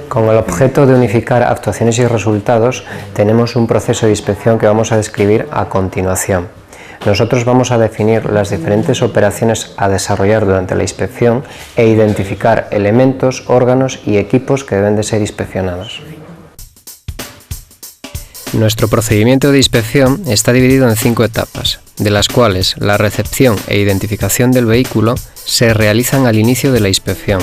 Con el objeto de unificar actuaciones y resultados, tenemos un proceso de inspección que vamos a describir a continuación. Nosotros vamos a definir las diferentes operaciones a desarrollar durante la inspección e identificar elementos, órganos y equipos que deben de ser inspeccionados. Nuestro procedimiento de inspección está dividido en 5 etapas, de las cuales la recepción e identificación del vehículo se realizan al inicio de la inspección,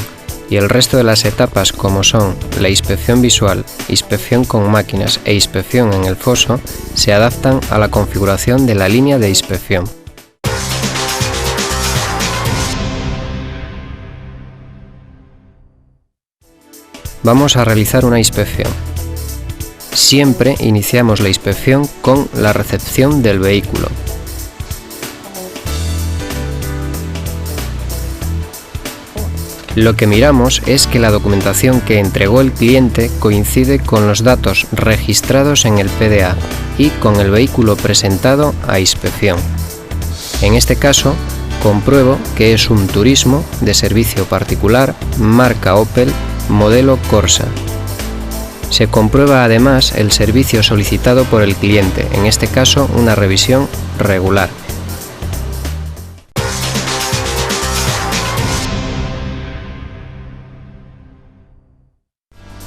y el resto de las etapas, como son la inspección visual, inspección con máquinas e inspección en el foso, se adaptan a la configuración de la línea de inspección. Vamos a realizar una inspección. Siempre iniciamos la inspección con la recepción del vehículo. Lo que miramos es que la documentación que entregó el cliente coincide con los datos registrados en el PDA y con el vehículo presentado a inspección. En este caso, compruebo que es un Turismo de servicio particular, marca Opel, modelo Corsa. Se comprueba además el servicio solicitado por el cliente, en este caso una revisión regular.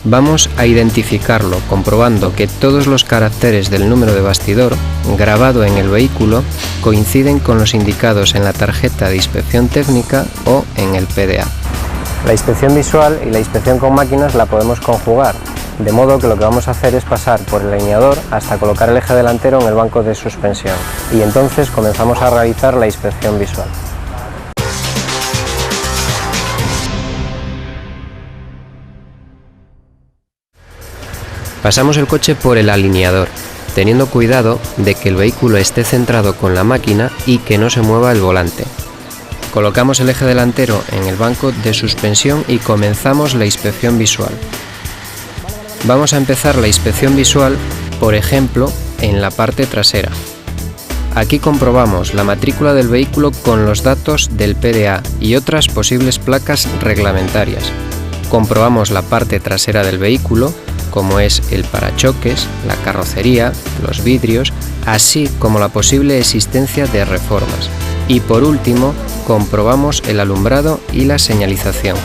Vamos a identificarlo comprobando que todos los caracteres del número de bastidor grabado en el vehículo coinciden con los indicados en la tarjeta de inspección técnica o en el PDA. La inspección visual y la inspección con máquinas la podemos conjugar, de modo que lo que vamos a hacer es pasar por el alineador hasta colocar el eje delantero en el banco de suspensión y entonces comenzamos a realizar la inspección visual. Pasamos el coche por el alineador, teniendo cuidado de que el vehículo esté centrado con la máquina y que no se mueva el volante. Colocamos el eje delantero en el banco de suspensión y comenzamos la inspección visual. Vamos a empezar la inspección visual, por ejemplo, en la parte trasera. Aquí comprobamos la matrícula del vehículo con los datos del PDA y otras posibles placas reglamentarias. Comprobamos la parte trasera del vehículo, como es el parachoques, la carrocería, los vidrios, así como la posible existencia de reformas. Y por último, comprobamos el alumbrado y la señalización.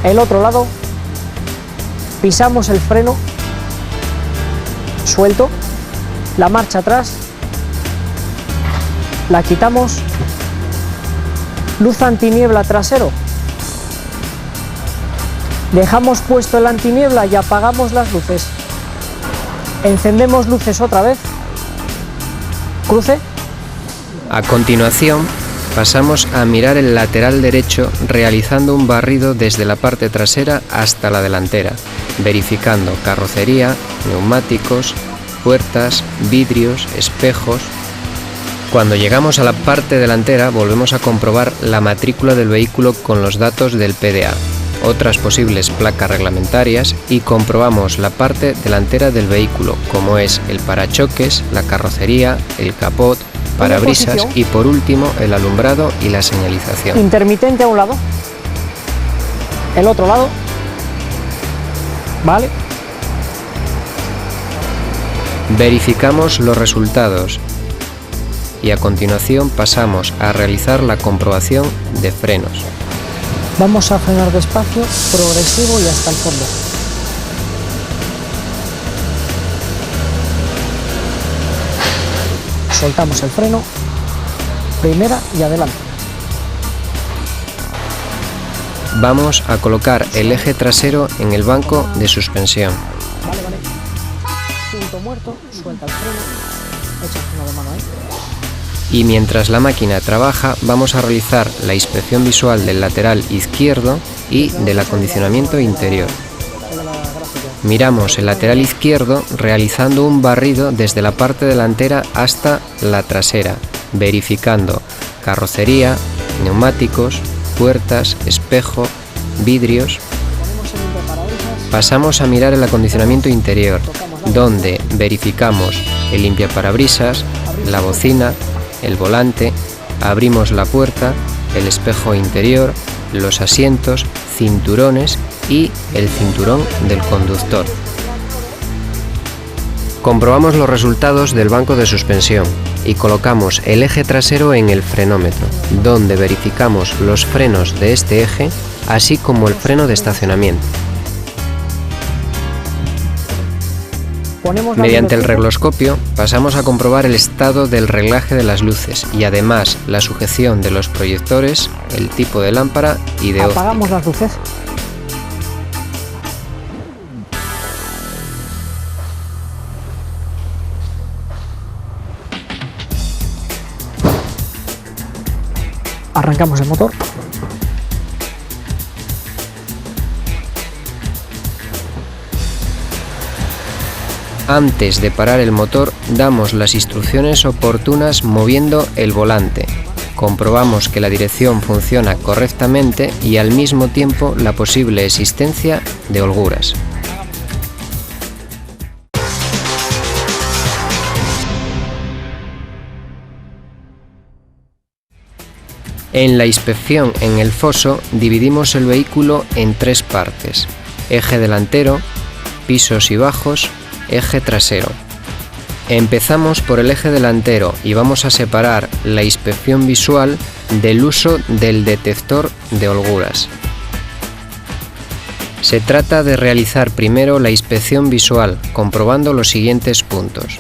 El otro lado, pisamos el freno suelto, la marcha atrás, la quitamos, luz antiniebla trasero. Dejamos puesto el antiniebla y apagamos las luces. Encendemos luces otra vez. Cruce. A continuación, pasamos a mirar el lateral derecho realizando un barrido desde la parte trasera hasta la delantera, verificando carrocería, neumáticos, puertas, vidrios, espejos. Cuando llegamos a la parte delantera, volvemos a comprobar la matrícula del vehículo con los datos del PDA, otras posibles placas reglamentarias y comprobamos la parte delantera del vehículo, como es el parachoques, la carrocería, el capot, parabrisas y por último el alumbrado y la señalización. Intermitente a un lado, el otro lado, ¿vale? Verificamos los resultados y a continuación pasamos a realizar la comprobación de frenos. Vamos a frenar despacio, progresivo y hasta el fondo. Soltamos el freno, primera y adelante. Vamos a colocar el eje trasero en el banco de suspensión. Vale. Punto muerto, suelta el freno, echa el freno de mano ahí. Y mientras la máquina trabaja, vamos a realizar la inspección visual del lateral izquierdo y del acondicionamiento interior. Miramos el lateral izquierdo realizando un barrido desde la parte delantera hasta la trasera, verificando carrocería, neumáticos, puertas, espejo, vidrios. Pasamos a mirar el acondicionamiento interior, donde verificamos el limpiaparabrisas, la bocina, el volante, abrimos la puerta, el espejo interior, los asientos, cinturones y el cinturón del conductor. Comprobamos los resultados del banco de suspensión y colocamos el eje trasero en el frenómetro, donde verificamos los frenos de este eje, así como el freno de estacionamiento. Mediante el regloscopio pasamos a comprobar el estado del reglaje de las luces y además la sujeción de los proyectores, el tipo de lámpara y de óptica. Apagamos las luces. Arrancamos el motor. Antes de parar el motor, damos las instrucciones oportunas moviendo el volante. Comprobamos que la dirección funciona correctamente y al mismo tiempo la posible existencia de holguras. En la inspección en el foso dividimos el vehículo en tres partes: eje delantero, pisos y bajos, eje trasero. Empezamos por el eje delantero y vamos a separar la inspección visual del uso del detector de holguras. Se trata de realizar primero la inspección visual, comprobando los siguientes puntos: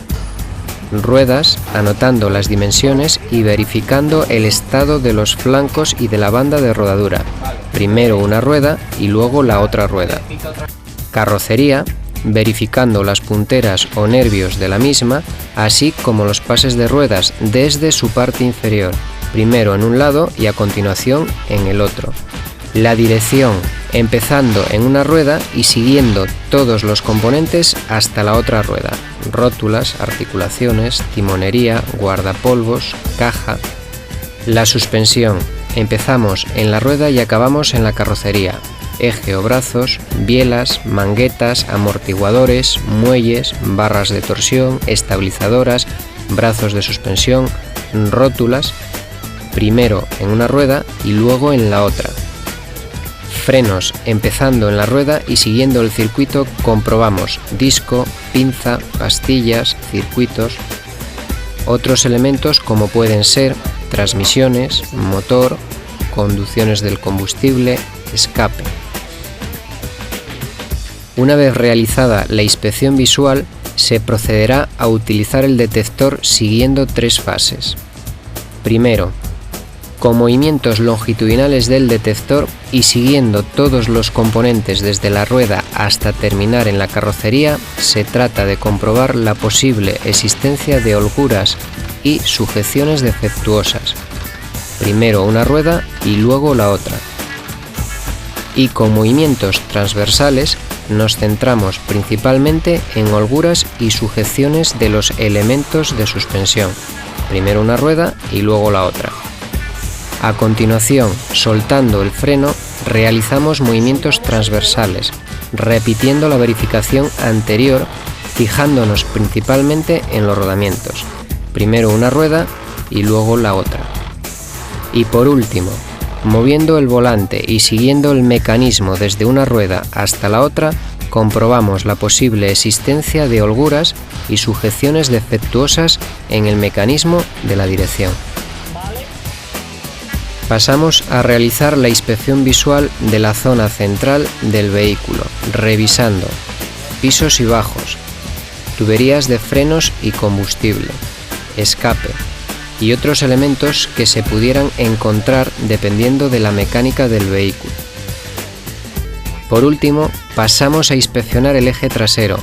ruedas, anotando las dimensiones y verificando el estado de los flancos y de la banda de rodadura, primero una rueda y luego la otra rueda. Carrocería, verificando las punteras o nervios de la misma, así como los pases de ruedas desde su parte inferior, primero en un lado y a continuación en el otro. La dirección, empezando en una rueda y siguiendo todos los componentes hasta la otra rueda: rótulas, articulaciones, timonería, guardapolvos, caja. La suspensión, empezamos en la rueda y acabamos en la carrocería: eje o brazos, bielas, manguetas, amortiguadores, muelles, barras de torsión, estabilizadoras, brazos de suspensión, rótulas, primero en una rueda y luego en la otra. Frenos, empezando en la rueda y siguiendo el circuito comprobamos disco, pinza, pastillas, circuitos. Otros elementos como pueden ser transmisiones, motor, conducciones del combustible, escape. Una vez realizada la inspección visual, se procederá a utilizar el detector siguiendo tres fases. Primero, con movimientos longitudinales del detector y siguiendo todos los componentes desde la rueda hasta terminar en la carrocería, se trata de comprobar la posible existencia de holguras y sujeciones defectuosas, primero una rueda y luego la otra. Y con movimientos transversales nos centramos principalmente en holguras y sujeciones de los elementos de suspensión, primero una rueda y luego la otra. A continuación, soltando el freno, realizamos movimientos transversales, repitiendo la verificación anterior, fijándonos principalmente en los rodamientos, primero una rueda y luego la otra. Y por último, moviendo el volante y siguiendo el mecanismo desde una rueda hasta la otra, comprobamos la posible existencia de holguras y sujeciones defectuosas en el mecanismo de la dirección. Pasamos a realizar la inspección visual de la zona central del vehículo, revisando pisos y bajos, tuberías de frenos y combustible, escape y otros elementos que se pudieran encontrar dependiendo de la mecánica del vehículo. Por último, pasamos a inspeccionar el eje trasero,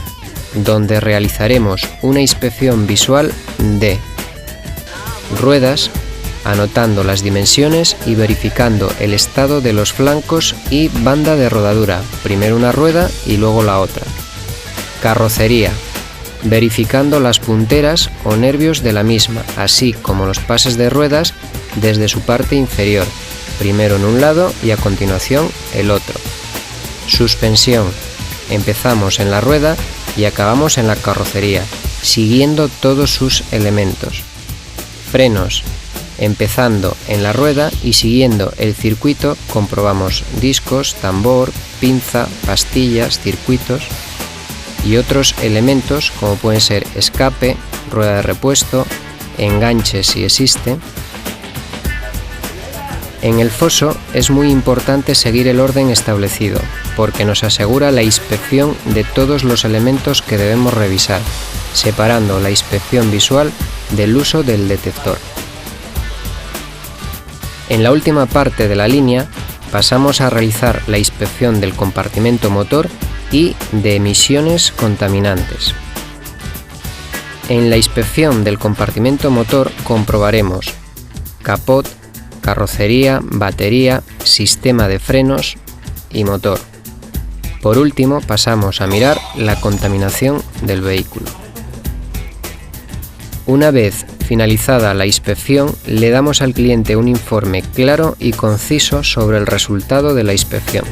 donde realizaremos una inspección visual de ruedas, anotando las dimensiones y verificando el estado de los flancos y banda de rodadura, primero una rueda y luego la otra. Carrocería, verificando las punteras o nervios de la misma, así como los pases de ruedas desde su parte inferior, primero en un lado y a continuación el otro. Suspensión, empezamos en la rueda y acabamos en la carrocería, siguiendo todos sus elementos. Frenos, Empezando en la rueda y siguiendo el circuito comprobamos discos, tambor, pinza, pastillas, circuitos y otros elementos como pueden ser escape, rueda de repuesto, enganche si existe. En el foso es muy importante seguir el orden establecido, porque nos asegura la inspección de todos los elementos que debemos revisar, separando la inspección visual del uso del detector. En la última parte de la línea pasamos a realizar la inspección del compartimento motor y de emisiones contaminantes. En la inspección del compartimento motor comprobaremos capot, carrocería, batería, sistema de frenos y motor. Por último, pasamos a mirar la contaminación del vehículo. Una vez finalizada la inspección, le damos al cliente un informe claro y conciso sobre el resultado de la inspección.